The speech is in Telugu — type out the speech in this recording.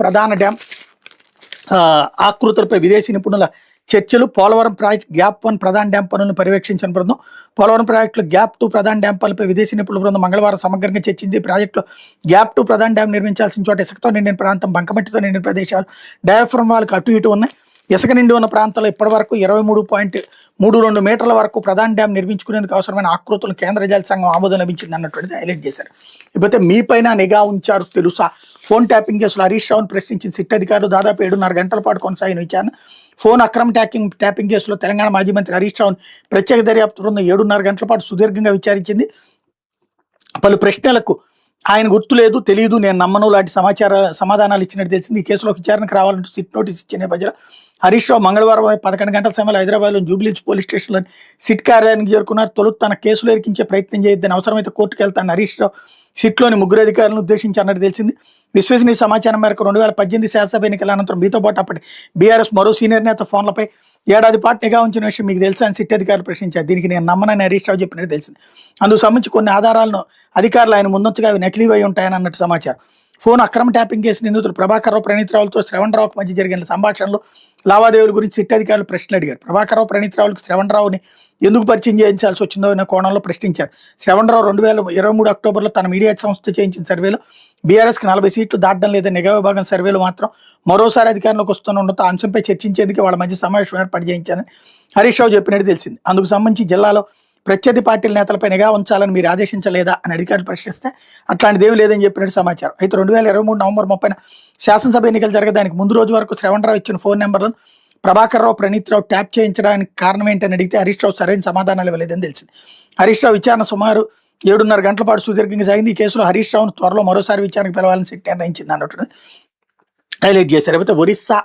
ప్రధాన డ్యాం ఆకృతులపై విదేశీ నిపుణుల చర్చలు. పోలవరం ప్రాజెక్టు గ్యాప్ 1 ప్రధాన డ్యాం పనులను పర్యవేక్షించిన బృందం. పోలవరం ప్రాజెక్టులో గ్యాప్ 2 ప్రధాన డ్యాం పనులపై విదేశీ నిపుణుల బృందం మంగళవారం సమగ్రంగా చర్చింది. ప్రాజెక్టులో గ్యాప్ 2 ప్రధాన డ్యాం నిర్మించాల్సిన చోట ఇసుకతో నిండిన ప్రాంతం, బంకమట్టితో నిండిన ప్రదేశాలు, డయాఫ్రమ్ వాల్కి అటు ఇటు ఉన్నాయి. ఇసుక నిండి ఉన్న ప్రాంతంలో ఇప్పటి వరకు 23.32 మీటర్ల వరకు ప్రధాన డ్యాం నిర్మించుకునేందుకు అవసరమైన ఆకృతులు కేంద్ర జల సంఘం ఆమోదం లభించింది అన్నటువంటిది హైలైట్ చేశారు. ఇకపోతే మీపైన నిఘా ఉంచారు తెలుసా? ఫోన్ ట్యాపింగ్ కేసులో హరీష్ రావును ప్రశ్నించిన సిట్ అధికారులు. దాదాపు 7.5 గంటల పాటు కొనసాగిన విచారణ. ఫోన్ అక్రమ ట్యాపింగ్ కేసులో తెలంగాణ మాజీ మంత్రి హరీష్ రావును ప్రత్యేక దర్యాప్తు బృందం 7.5 గంటల పాటు సుదీర్ఘంగా విచారించింది. పలు ప్రశ్నలకు ఆయన గుర్తు లేదు, తెలియదు, నేను నమ్మను లాంటి సమాధానాలు ఇచ్చినట్టు తెలిసింది. ఈ కేసులో విచారణకు రావాలంటూ సిట్ నోటీస్ ఇచ్చే నేపథ్యంలో హరీష్ రావు మంగళవారం 11 గంటల సమయంలో హైదరాబాద్లోని జూబ్లీహిల్స్ పోలీస్ స్టేషన్లోని సిట్ కార్యాలయానికి చేరుకున్నారు. తొలుత తన కేసులు ఎరికించే ప్రయత్నం చేయొద్దని, అవసరమైతే కోర్టుకు వెళ్తాను హరీష్ రావు సిట్లోని 3 అధికారులను ఉద్దేశించి అన్నట్టు తెలిసింది. విశ్వసనీయ సమాచారం మేరకు 2018 శాసనసభ ఎన్నికల అనంతరం మీతో పాటు అప్పటి బీఆర్ఎస్ మరో సీనియర్ నేత ఫోన్లపై ఏడాది పాటు నిఘా ఉంచిన విషయం మీకు తెలుసా అని సిట్ అధికారులు ప్రశ్నించారు. దీనికి నేను నమ్మనని హరీష్ రావు చెప్పినట్టు తెలిసింది. అందుకు సంబంధించి కొన్ని ఆధారాలను అధికారులు ఆయన ముందుగా అవి నకిలీవై ఉంటాయని అన్నట్టు సమాచారం. ఫోన్ అక్రమ ట్యాపింగ్ కేసు నిందితులు ప్రభాకర్ రావు, ప్రణీత్ రావులతో శ్రవణ్ రావుకు మధ్య జరిగిన సంభాషణలు, లావాదేవీల గురించి సిట్ అధికారులు ప్రశ్నలు అడిగారు. ప్రభాకర్ రావు, ప్రణీత్ రావులకు శ్రవణ్ రావుని ఎందుకు పరిచయం చేయించాల్సి వచ్చిందో అనే కోణంలో ప్రశ్నించారు. శ్రవణ్ రావు 2023 అక్టోబర్లో తన మీడియా సంస్థ చేయించిన సర్వేలో బీఆర్ఎస్కి 40 సీట్లు దాటడం లేదని, నిఘా విభాగం సర్వేలు మాత్రం మరోసారి అధికారంలోకి వస్తుండటంతో ఆ అంశంపై చర్చించేందుకు వాళ్ళ మధ్య సమావేశం ఏర్పాటు చేయించాలని హరీష్ రావు చెప్పినట్టు తెలిసింది. అందుకు సంబంధించి జిల్లాలో ప్రత్యర్థి పార్టీల నేతలపై నిఘా ఉంచాలని మీరు ఆదేశించలేదా అని అధికారులు ప్రశ్నిస్తే అట్లాంటిదేమీ లేదని చెప్పినట్టు సమాచారం. అయితే 2023 నవంబర్ 30న శాసనసభ ఎన్నికలు జరగడానికి ముందు రోజు వరకు శ్రవణ్ రావు ఇచ్చిన ఫోన్ నెంబర్లను ప్రభాకర్ రావు, ప్రణీత్ రావు ట్యాప్ చేయించడానికి కారణం ఏంటని అడిగితే హరీష్ రావు సరైన సమాధానాలు ఇవ్వలేదని తెలిసింది. హరీష్ రావు విచారణ సుమారు 7.5 గంటల పాటు సుదీర్ఘంగా సాగింది. ఈ కేసులో హరీష్ రావును త్వరలో మరోసారి విచారణకు పిలవాలని సిట్ నిర్ణయించింది అన్నట్టు హైలైట్ చేశారు. అయితే ఒరిస్సా